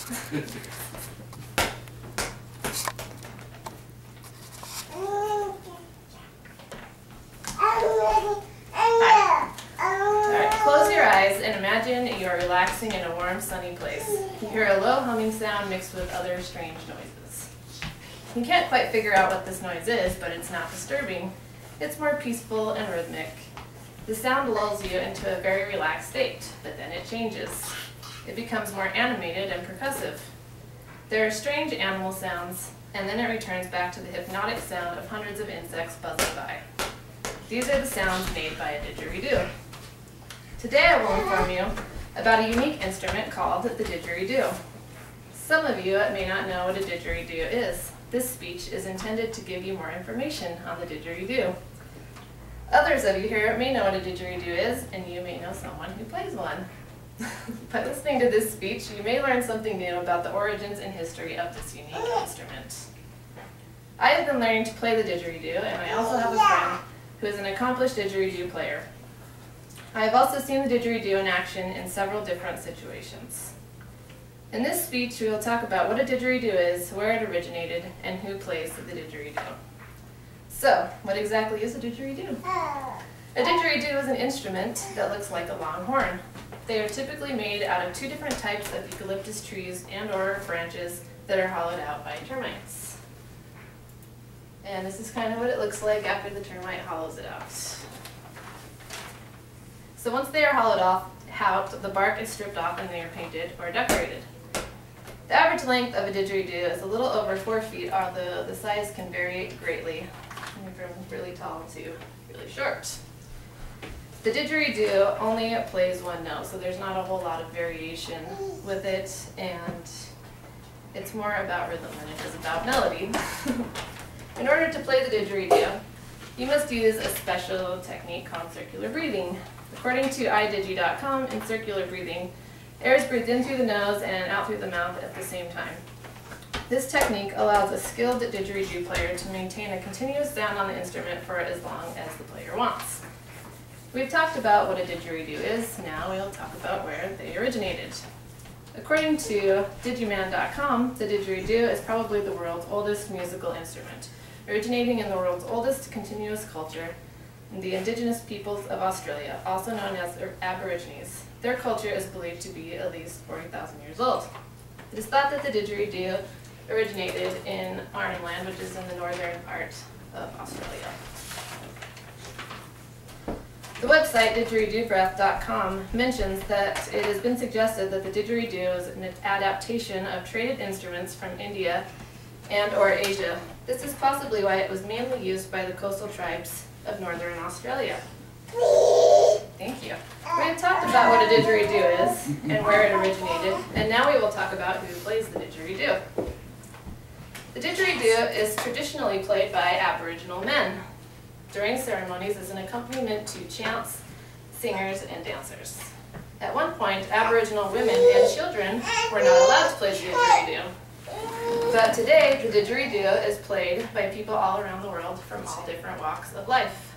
Alright, close your eyes and imagine you are relaxing in a warm, sunny place. You hear a low humming sound mixed with other strange noises. You can't quite figure out what this noise is, but it's not disturbing. It's more peaceful and rhythmic. The sound lulls you into a very relaxed state, but then it changes. It becomes more animated and percussive. There are strange animal sounds, and then it returns back to the hypnotic sound of hundreds of insects buzzing by. These are the sounds made by a didgeridoo. Today I will inform you about a unique instrument called the didgeridoo. Some of you may not know what a didgeridoo is. This speech is intended to give you more information on the didgeridoo. Others of you here may know what a didgeridoo is, and you may know someone who plays one. By listening to this speech, you may learn something new about the origins and history of this unique instrument. I have been learning to play the didgeridoo, and I also have a friend who is an accomplished didgeridoo player. I have also seen the didgeridoo in action in several different situations. In this speech, we will talk about what a didgeridoo is, where it originated, and who plays the didgeridoo. So, what exactly is a didgeridoo? A didgeridoo is an instrument that looks like a long horn. They are typically made out of two different types of eucalyptus trees and/or branches that are hollowed out by termites. And this is kind of what it looks like after the termite hollows it out. So once they are hollowed out, the bark is stripped off and they are painted or decorated. The average length of a didgeridoo is a little over 4 feet, although the size can vary greatly, from really tall to really short. The didgeridoo only plays one note, so there's not a whole lot of variation with it, and it's more about rhythm than it is about melody. In order to play the didgeridoo, you must use a special technique called circular breathing. According to iDigi.com, in circular breathing, air is breathed in through the nose and out through the mouth at the same time. This technique allows a skilled didgeridoo player to maintain a continuous sound on the instrument for as long as the player wants. We've talked about what a didgeridoo is, now we'll talk about where they originated. According to Digiman.com, the didgeridoo is probably the world's oldest musical instrument, originating in the world's oldest continuous culture, the indigenous peoples of Australia, also known as Aborigines. Their culture is believed to be at least 40,000 years old. It is thought that the didgeridoo originated in Arnhem Land, which is in the northern part of Australia. The website digeridoobreath.com mentions that it has been suggested that the didgeridoo is an adaptation of traded instruments from India and/or Asia. This is possibly why it was mainly used by the coastal tribes of northern Australia. Thank you. We have talked about what a didgeridoo is and where it originated, and now we will talk about who plays the didgeridoo. The didgeridoo is traditionally played by Aboriginal men during ceremonies as an accompaniment to chants, singers, and dancers. At one point, Aboriginal women and children were not allowed to play the didgeridoo. But today, the didgeridoo is played by people all around the world from all different walks of life.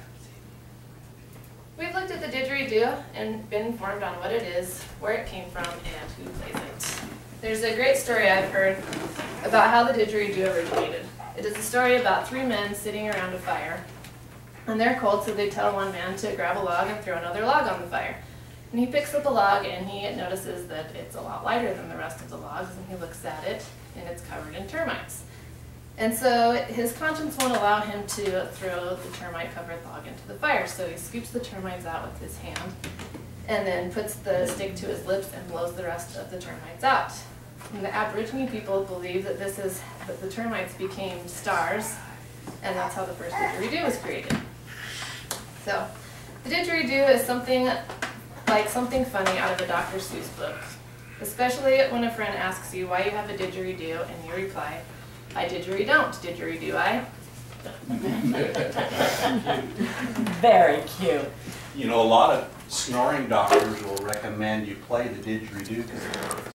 We've looked at the didgeridoo and been informed on what it is, where it came from, and who plays it. There's a great story I've heard about how the didgeridoo originated. It is a story about 3 men sitting around a fire. And they're cold, so they tell one man to grab a log and throw another log on the fire. And he picks up a log and he notices that it's a lot lighter than the rest of the logs, and he looks at it and it's covered in termites. And so his conscience won't allow him to throw the termite-covered log into the fire, so he scoops the termites out with his hand and then puts the stick to his lips and blows the rest of the termites out. And the Aborigine people believe that that the termites became stars, and that's how the first didgeridoo was created. So, the didgeridoo is something funny out of a Dr. Seuss book, especially when a friend asks you why you have a didgeridoo and you reply, I didgeridoo-don't, didgeridoo I. Very cute. You know, a lot of snoring doctors will recommend you play the didgeridoo because